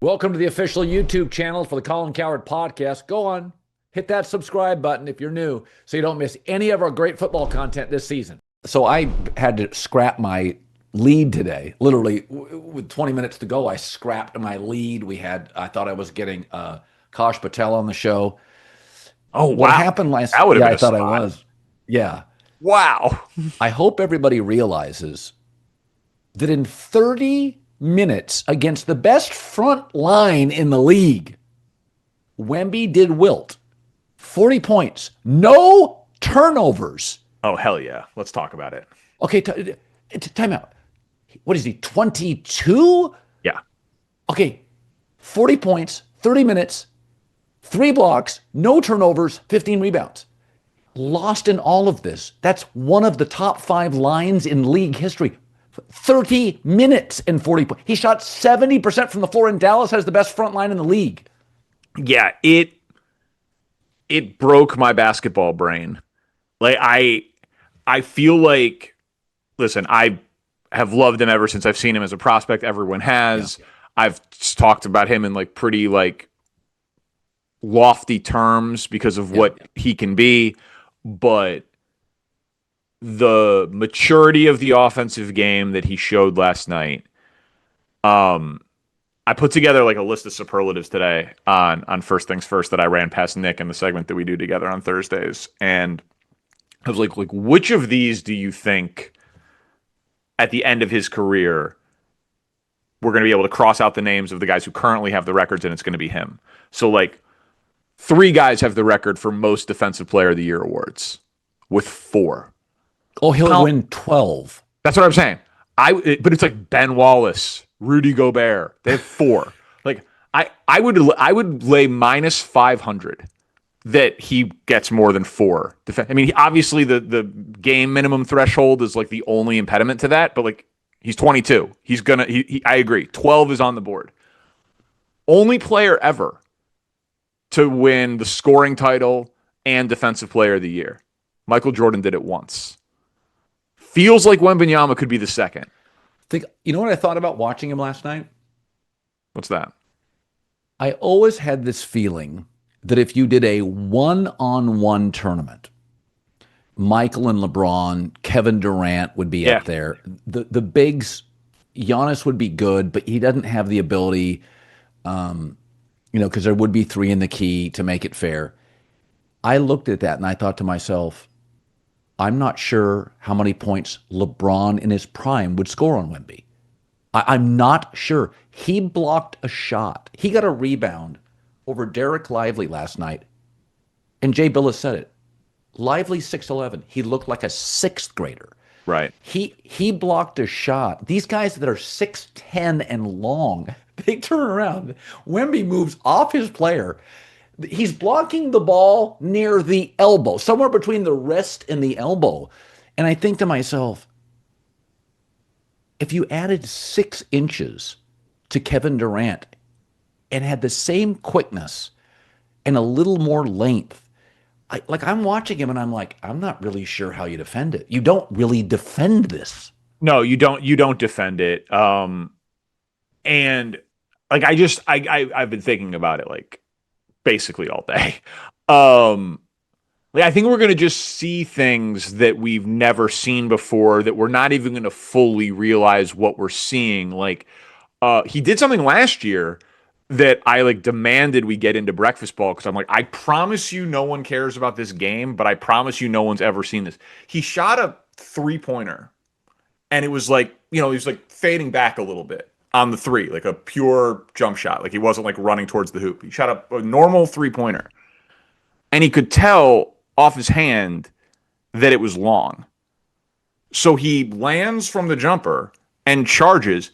Welcome to the official YouTube channel for the Colin Cowherd podcast. Go on, hit that subscribe button if you're new so you don't miss any of our great football content this season. So I had to scrap my lead today. Literally, with 20 minutes to go, I scrapped my lead. I thought I was getting Kosh Patel on the show. Oh, wow. What happened last? That would have Yeah, been I a thought I spot. was. Yeah. Wow. I hope everybody realizes that in 30 minutes against the best front line in the league, Wemby did wilt. 40 points, no turnovers. Oh, hell yeah. Let's talk about it. Okay, time out. What is he, 22? Yeah. Okay, 40 points, 30 minutes, 3 blocks, no turnovers, 15 rebounds. Lost in all of this. That's one of the top 5 lines in league history. 30 minutes and 40 points. He shot 70% from the floor, and Dallas has the best front line in the league. Yeah, it broke my basketball brain. Like I feel like, listen, I have loved him ever since I've seen him as a prospect. Everyone has. Yeah. I've talked about him in like pretty like lofty terms because of what he can be, but the maturity of the offensive game that he showed last night. I put together like a list of superlatives today on First Things First that I ran past Nick in the segment that we do together on Thursdays. And I was like, which of these do you think at the end of his career we're going to be able to cross out the names of the guys who currently have the records and it's going to be him? So like 3 guys have the record for most Defensive Player of the Year awards with 4. Oh, he'll win 12. That's what I'm saying. But it's like Ben Wallace, Rudy Gobert. They have 4. Like I would lay minus 500 that he gets more than 4. I mean, obviously the game minimum threshold is like the only impediment to that. But like he's 22. He's gonna. I agree. 12 is on the board. Only player ever to win the scoring title and Defensive Player of the Year. Michael Jordan did it once. Feels like Wembanyama could be the second. You know what I thought about watching him last night? What's that? I always had this feeling that if you did a one-on-one tournament, Michael and LeBron, Kevin Durant would be up there. The bigs, Giannis would be good, but he doesn't have the ability, because there would be 3 in the key to make it fair. I looked at that and I thought to myself, I'm not sure how many points LeBron in his prime would score on Wemby. I'm not sure. He blocked a shot. He got a rebound over Derek Lively last night. And Jay Billis said it. Lively 6'11". He looked like a 6th grader. Right. He blocked a shot. These guys that are 6'10" and long, they turn around. Wemby moves off his player. He's blocking the ball near the elbow, somewhere between the wrist and the elbow. And I think to myself, if you added 6 inches to Kevin Durant and had the same quickness and a little more length, I'm watching him and I'm like, I'm not really sure how you defend it. You don't really defend this. No, you don't defend it. And like I've been thinking about it like basically all day. I think we're going to just see things that we've never seen before, that we're not even going to fully realize what we're seeing. Like he did something last year that I like demanded we get into breakfast ball, because I'm like, I promise you no one cares about this game, but I promise you no one's ever seen this. He shot a 3-pointer and it was like, he was like fading back a little bit on the 3, like a pure jump shot. Like he wasn't like running towards the hoop. He shot a normal 3-pointer and he could tell off his hand that it was long. So he lands from the jumper and charges,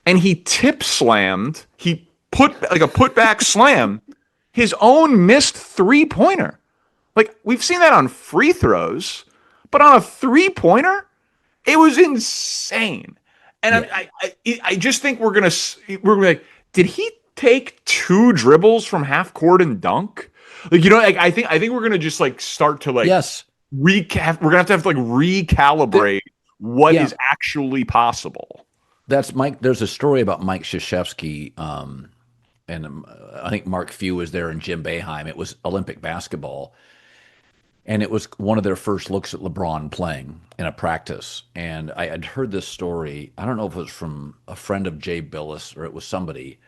and he tip slammed. He put like a putback slam his own missed 3-pointer. Like we've seen that on free throws, but on a 3-pointer, it was insane. And yeah. I just think we're gonna like, did he take 2 dribbles from half court and dunk? Like, I think we're gonna just like start to like we're gonna have to like recalibrate what is actually possible. That's Mike. There's a story about Mike Krzyzewski and I think Mark Few was there and Jim Boeheim. It was Olympic basketball, and it was one of their first looks at LeBron playing in a practice. And I had heard this story. I don't know if it was from a friend of Jay Billis or it was somebody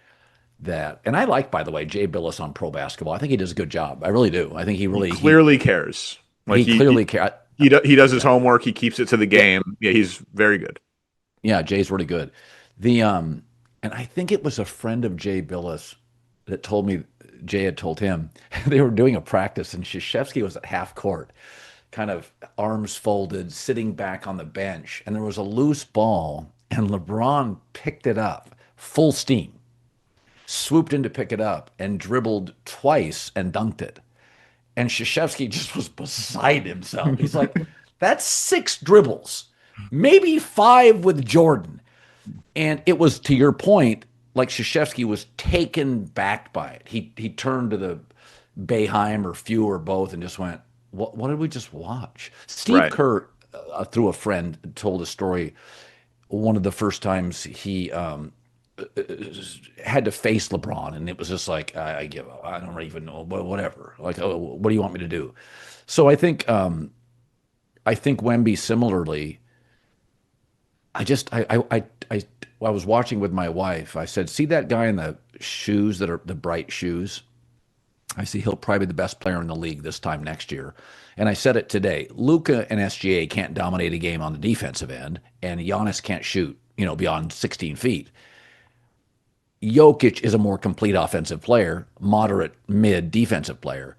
that, and I like, by the way, Jay Billis on Pro Basketball. I think he does a good job. I really do. I think he clearly cares. Like he clearly cares. He does his homework. He keeps it to the game. Yeah, he's very good. Yeah, Jay's really good. The and I think it was a friend of Jay Billis that told me Jay had told him they were doing a practice and Krzyzewski was at half court, kind of arms folded, sitting back on the bench, and there was a loose ball, and LeBron picked it up full steam, swooped in to pick it up, and dribbled twice and dunked it. And Krzyzewski just was beside himself. He's like, that's 6 dribbles, maybe 5 with Jordan. And it was, to your point, like Krzyzewski was taken back by it. He turned to the Boeheim or Few or both and just went, what did we just watch? Steve Kerr, through a friend, told a story. One of the first times he had to face LeBron, and it was just like, I give up. I don't even know, whatever. Like, oh, what do you want me to do? So I think Wemby similarly. I was watching with my wife. I said, see that guy in the shoes that are the bright shoes? I see he'll probably be the best player in the league this time next year. And I said it today. Luka and SGA can't dominate a game on the defensive end, and Giannis can't shoot, beyond 16 feet. Jokic is a more complete offensive player, moderate, mid defensive player.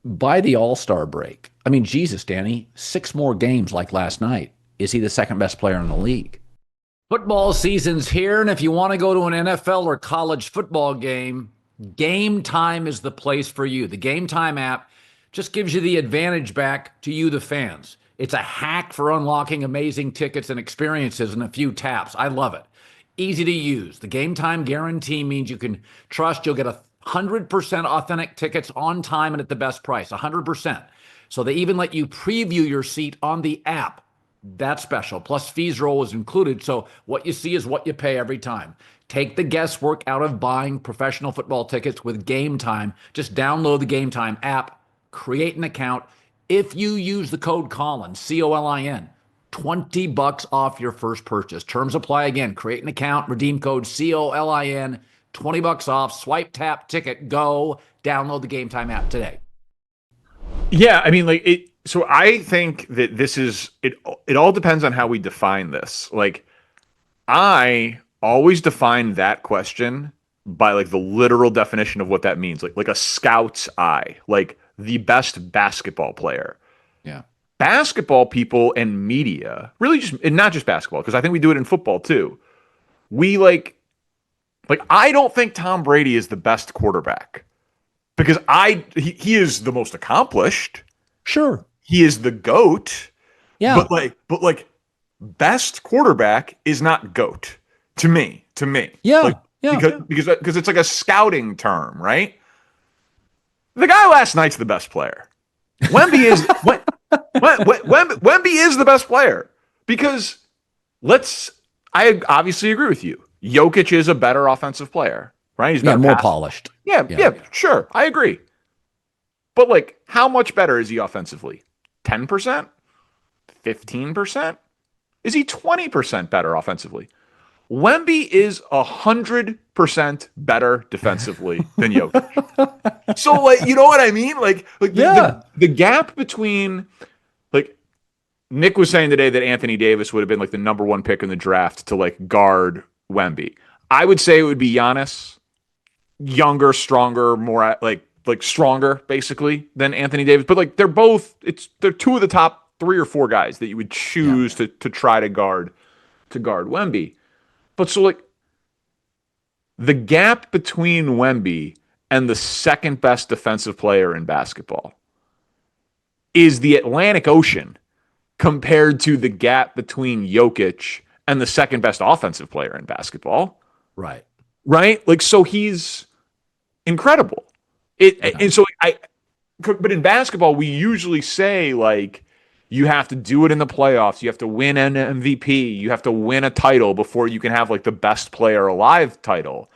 By the All-Star break, I mean, Jesus, Danny, 6 more games like last night. Is he the second best player in the league? Football season's here, and if you want to go to an NFL or college football game, Game Time is the place for you. The Game Time app just gives you the advantage back to you, the fans. It's a hack for unlocking amazing tickets and experiences in a few taps. I love it. Easy to use. The Game Time guarantee means you can trust you'll get 100% authentic tickets on time and at the best price, 100%. So they even let you preview your seat on the app. That's special. Plus, fees are always included, so what you see is what you pay every time. Take the guesswork out of buying professional football tickets with Game Time. Just download the Game Time app, create an account. If you use the code Colin, COLIN, $20 off your first purchase. Terms apply again. Create an account, redeem code COLIN, $20 off, swipe, tap, ticket, go. Download the Game Time app today. Yeah, I mean, so I think that this is it. It all depends on how we define this. Like, I always define that question by like the literal definition of what that means. Like a scout's eye, like the best basketball player. Yeah. Basketball people and media, really and not just basketball, because I think we do it in football too. We I don't think Tom Brady is the best quarterback because he is the most accomplished. Sure. He is the GOAT. Yeah. But best quarterback is not GOAT to me. Yeah. Because it's like a scouting term, right? The guy last night's the best player. Wemby is Wemby is the best player because I obviously agree with you. Jokic is a better offensive player, right? He's more polished. Yeah, sure. I agree. But how much better is he offensively? 10%? 15%? Is he 20% better offensively? Wemby is 100% better defensively than Jokic. So, you know what I mean? The gap between, Nick was saying today that Anthony Davis would have been the number 1 pick in the draft to guard Wemby. I would say it would be Giannis, younger, stronger, more stronger basically than Anthony Davis. But they're 2 of the top 3 or 4 guys that you would choose to try to guard Wemby. But so the gap between Wemby and the second best defensive player in basketball is the Atlantic Ocean compared to the gap between Jokic and the second best offensive player in basketball. Right. So he's incredible. But in basketball, we usually say you have to do it in the playoffs. You have to win an MVP. You have to win a title before you can have the best player alive title.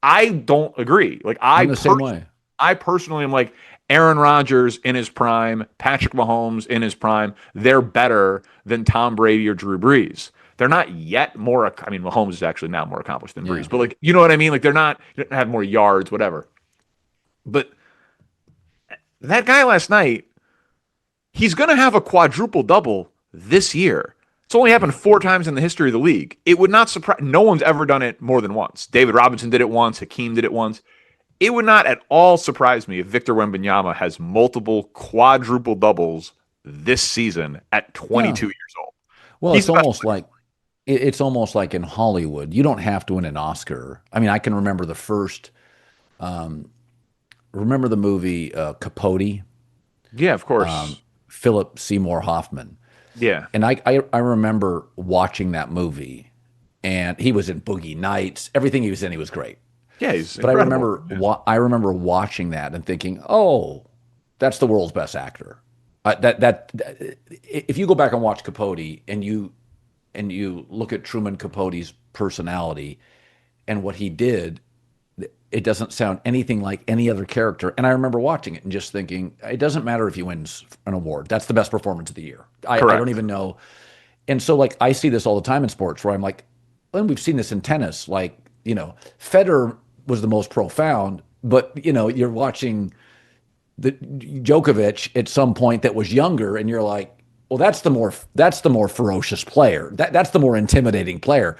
I don't agree. Like I'm the same way. I personally am like Aaron Rodgers in his prime, Patrick Mahomes in his prime. They're better than Tom Brady or Drew Brees. They're not yet more. I mean, Mahomes is actually now more accomplished than Yeah. Brees, but like, you know what I mean? Like, they're not, they don't have more yards, whatever. But that guy last night, he's going to have a quadruple double this year. It's only happened 4 times in the history of the league. It would not surprise. No one's ever done it more than once. David Robinson did it once. Hakeem did it once. It would not at all surprise me if Victor Wembanyama has multiple quadruple doubles this season at 22 years old. Well, He's it's almost like in Hollywood. You don't have to win an Oscar. I mean, I can remember the first. Remember the movie Capote? Yeah, of course. Philip Seymour Hoffman. Yeah. And I remember watching that movie, and he was in Boogie Nights. Everything he was in, he was great. Yeah, he's But incredible. I remember watching that and thinking, oh, that's the world's best actor. If you go back and watch Capote and you look at Truman Capote's personality and what he did, it doesn't sound anything like any other character. And I remember watching it and just thinking, it doesn't matter if he wins an award. That's the best performance of the year. I don't even know. And so, like, I see this all the time in sports where I'm like, and we've seen this in tennis. Like, Federer was the most profound, but, you're watching the Djokovic at some point that was younger, and you're like, well, that's the more ferocious player. That's the more intimidating player.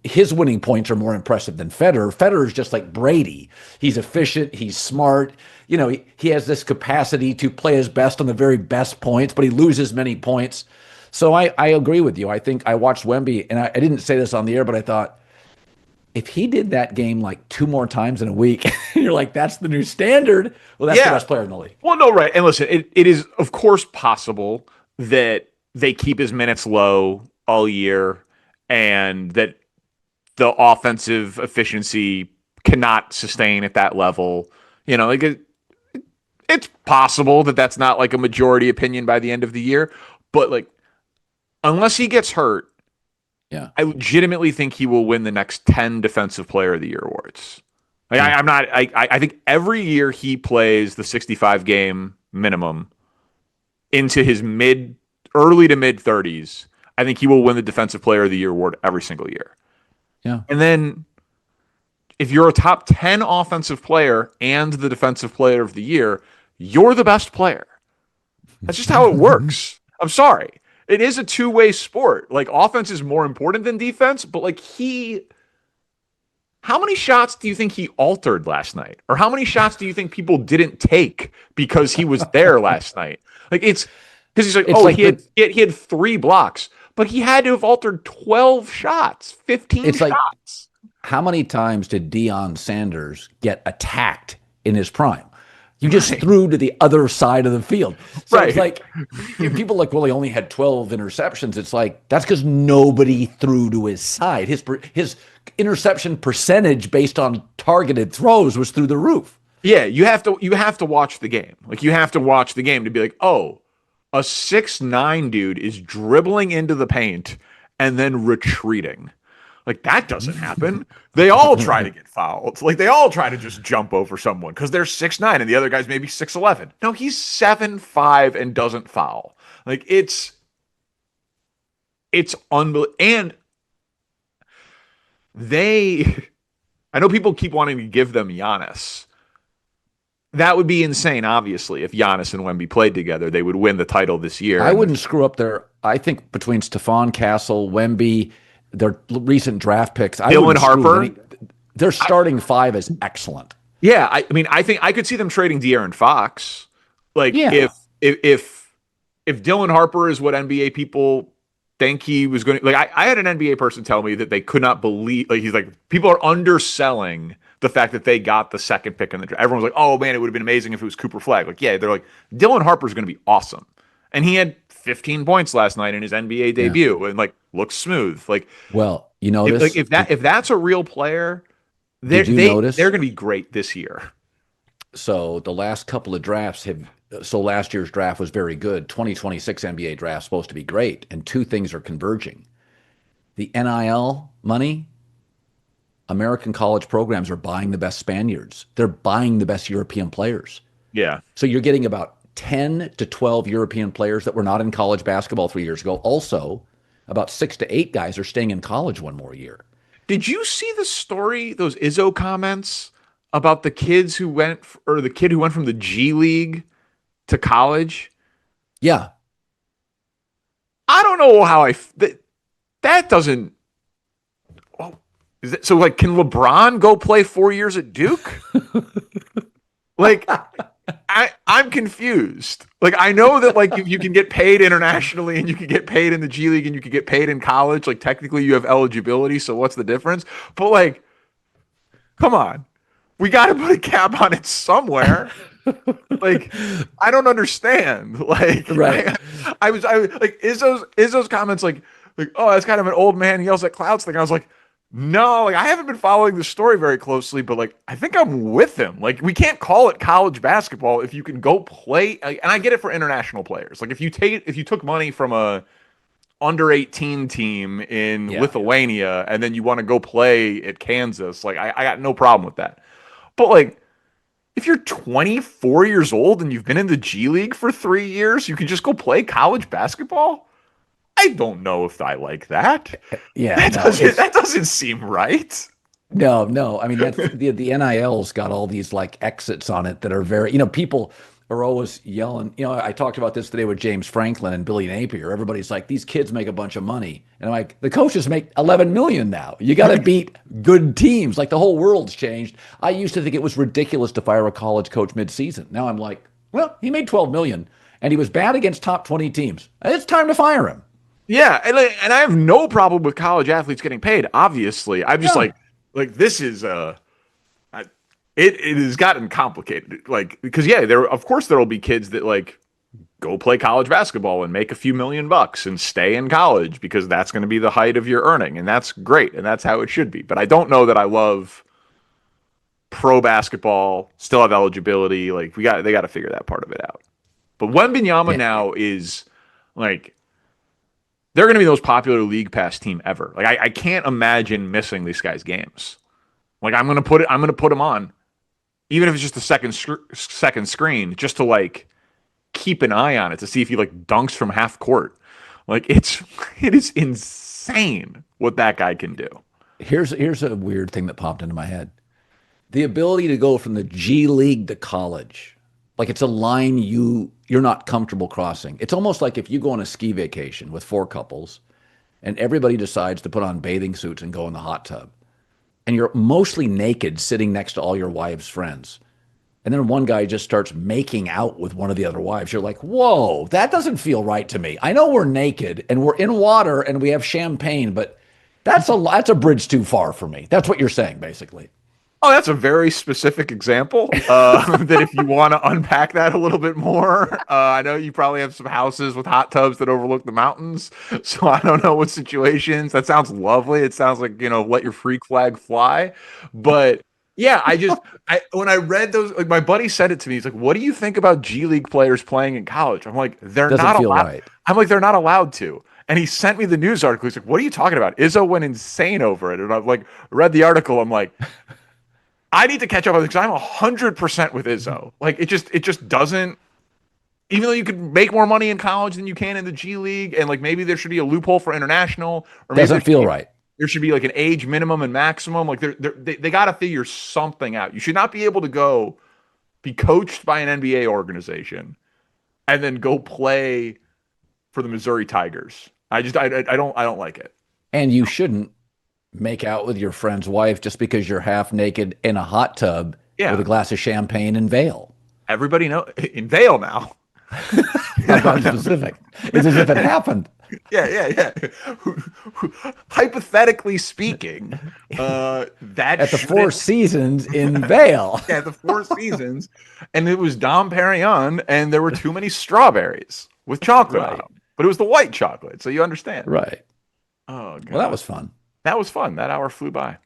His winning points are more impressive than Federer. Federer is just like Brady. He's efficient. He's smart. He has this capacity to play his best on the very best points, but he loses many points. So I agree with you. I think I watched Wemby, and I didn't say this on the air, but I thought, if he did that game like 2 more times in a week, you're like, that's the new standard. Well, that's the best player in the league. Well, no, right. And listen, it is, of course, possible that they keep his minutes low all year and that the offensive efficiency cannot sustain at that level. It's possible that that's not like a majority opinion by the end of the year. But like, unless he gets hurt, yeah, I legitimately think he will win the next 10 Defensive Player of the Year awards. Like, I think every year he plays the 65 game minimum into his early to mid 30s, I think he will win the Defensive Player of the Year award every single year. Yeah. And then if you're a top 10 offensive player and the Defensive Player of the Year, you're the best player. That's just how it works. I'm sorry. It is a two-way sport. Like, offense is more important than defense, but like how many shots do you think he altered last night? Or how many shots do you think people didn't take because he was there last night? Like, it's because he's like, he had 3 blocks, but he had to have altered 12 shots, 15 shots. Like, how many times did Deion Sanders get attacked in his prime? You just threw to the other side of the field. So it's like, people are like, well, he only had 12 interceptions. It's like, that's because nobody threw to his side. His interception percentage based on targeted throws was through the roof. Yeah, you have to watch the game. Like, you have to watch the game to be like, oh, a 6'9" dude is dribbling into the paint and then retreating. Like, that doesn't happen. They all try to get fouled. Like, they all try to just jump over someone because they're 6'9" and the other guy's maybe 6'11". No, he's 7'5" and doesn't foul. Like, it's unbelievable. And I know people keep wanting to give them Giannis. That would be insane, obviously, if Giannis and Wemby played together. They would win the title this year. I wouldn't screw up I think between Stephon Castle, Wemby, their recent draft picks, Dylan Harper, their starting 5 is excellent. Yeah, I mean, I think I could see them trading De'Aaron Fox. Like, if Dylan Harper is what NBA people think he was going to, like, I had an NBA person tell me that they could not believe, like, he's like, people are underselling the fact that they got the second pick in the draft. Everyone's like, oh man, it would have been amazing if it was Cooper Flag. Like, yeah, they're like, Dylan Harper's going to be awesome. And he had 15 points last night in his NBA debut and like looks smooth. Like, well, if that's a real player, they're going to be great this year. So the last couple of drafts last year's draft was very good. 2026 NBA draft is supposed to be great. And 2 things are converging. The NIL money American college programs are buying the best Spaniards. They're buying the best European players. Yeah. So you're getting about 10 to 12 European players that were not in college basketball 3 years ago. Also, about 6 to 8 guys are staying in college one more year. Did you see the story, those Izzo comments about the kids who went, or the kid who went from the G League to college? Yeah. I don't know how that doesn't. Oh, so? Like, can LeBron go play 4 years at Duke? Like, I'm confused. Like, I know that like you can get paid internationally and you can get paid in the G League and you can get paid in college. Like, technically you have eligibility. So what's the difference? But like, come on, we got to put a cap on it somewhere. Like, I don't understand. Like, right. I was like, Izzo's comments like, oh, that's kind of an old man yells at clouds thing. I was like, no, like I haven't been following the story very closely, but like I think I'm with him. Like, we can't call it college basketball if you can go play. And I get it for international players. Like, if you took money from a under 18 team in Lithuania and then you want to go play at Kansas, like I got no problem with that. But like, if you're 24 years old and you've been in the G League for 3 years, you can just go play college basketball? I don't know if I like that. Yeah, that doesn't seem right. No. I mean, that's the NIL's got all these like exits on it that are very, people are always yelling. I talked about this today with James Franklin and Billy Napier. Everybody's like, these kids make a bunch of money. And I'm like, the coaches make 11 million now. You got to beat good teams. Like, the whole world's changed. I used to think it was ridiculous to fire a college coach midseason. Now I'm like, well, he made 12 million and he was bad against top 20 teams. It's time to fire him. Yeah, and I have no problem with college athletes getting paid. Obviously, I'm just like this is it has gotten complicated. Like, because of course there will be kids that like go play college basketball and make a few $1,000,000 and stay in college because that's going to be the height of your earning, and that's great, and that's how it should be. But I don't know that I love pro basketball. Still have eligibility. Like, they got to figure that part of it out. But Wembanyama now is like, they're going to be the most popular league pass team ever. Like, I can't imagine missing these guys' games. Like, I'm going to put them on, even if it's just the second screen, just to like keep an eye on it to see if he like dunks from half court. Like, it is insane what that guy can do. Here's a weird thing that popped into my head: the ability to go from the G League to college. Like, it's a line you're not comfortable crossing. It's almost like if you go on a ski vacation with 4 couples and everybody decides to put on bathing suits and go in the hot tub, and you're mostly naked sitting next to all your wives' friends. And then one guy just starts making out with one of the other wives. You're like, whoa, that doesn't feel right to me. I know we're naked and we're in water and we have champagne, but that's a bridge too far for me. That's what you're saying, basically. Oh, that's a very specific example that if you want to unpack that a little bit more, I know you probably have some houses with hot tubs that overlook the mountains. So I don't know what situations. That sounds lovely. It sounds like, let your freak flag fly. But yeah, when I read those, like, my buddy said it to me. He's like, what do you think about G League players playing in college? I'm like, they're not allowed. Right. I'm like, they're not allowed to. And he sent me the news article. He's like, what are you talking about? Izzo went insane over it. And I've like read the article. I'm like, I need to catch up on this because I'm 100% with Izzo. Like, it just doesn't, even though you could make more money in college than you can in the G League, and like maybe there should be a loophole for international, or maybe doesn't feel right. There should be like an age minimum and maximum. Like, they got to figure something out. You should not be able to be coached by an NBA organization and then go play for the Missouri Tigers. I don't like it. And you shouldn't make out with your friend's wife just because you're half naked in a hot tub with a glass of champagne in Vail. Everybody know in Vail now. Not specific. It's as if it happened. Yeah. Hypothetically speaking, that at the Four Seasons in Vail. Yeah, the Four Seasons, and it was Dom Perignon, and there were too many strawberries with chocolate on them, but it was the white chocolate, so you understand, right? Oh, God. Well, that was fun. That was fun. That hour flew by.